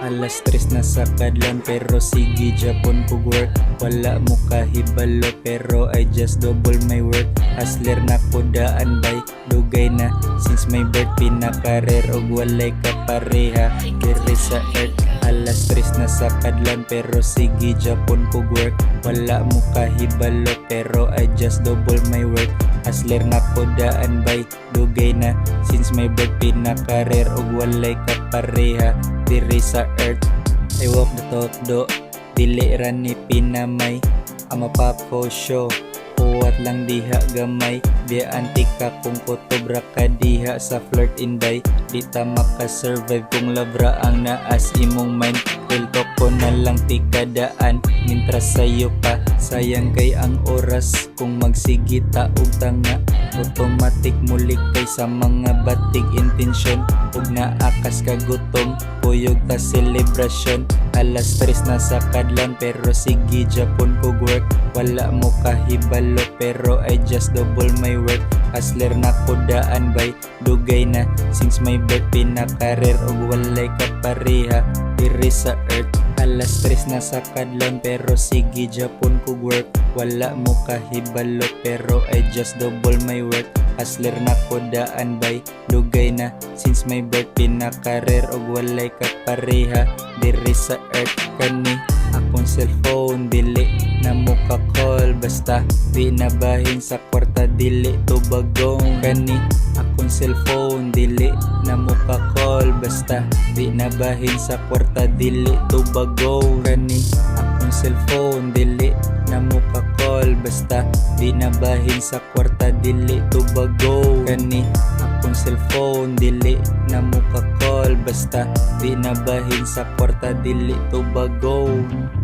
Alas 3 na sa kadlawn pero sige japon kog work. Wala mo kahibalo pero I just double my work. Hustler na ko daan bay, dugay na since my birth. Pinaka og walay ka pareha diri sa earth. Alas 3 na sa kadlawn pero sige japon kog work. Wala mo kahibalo pero I just double my work. Hustler na ko daan bay, dugay na since my birth. Pinaka og walay ka pareha diri sa earth. I walk the talk do, dili rani pinamay. I'm a pop ho show, huwat lang diha gamay. Byaan tika kung kutob raka diha sa flirt inday. Dita maka survive kung labra ang naas imong mind. Talkon na lang tika daan, mintras sayo pa. Sayang kay ang oras kung magsigita og tanga. Automatic mulik kay sa mga batig intensyon. Ug naakas ka gutom, puyog ta celebration. Alas 3 na sa kadlawn pero sige japon kog work. Wala mo kahibalo pero I just double my work. Hustler na ko daan bay, dugay na since my birth. Pinaka og walay ka pareha diri sa earth. Alas 3 na sa kadlawn pero sige japon kog work. Wala mo kahibalo pero I just double my work. Hustler na ko daan bay, dugay na since my birth. Pinaka og walay ka pareha diri sa earth. Kani akong cellphone dili na mo ka call, basta di nabahin sa kwarta dili tubagong. Kani akong cellphone dili na mo ka call, basta di nabahin sa kwarta dili tubagong. Kani akong cellphone dili na mo ka call, basta di nabahin sa kwarta dili tubagong. Kani akong cellphone dili na mo ka call, basta di nabahin sa kwarta dili tubagong.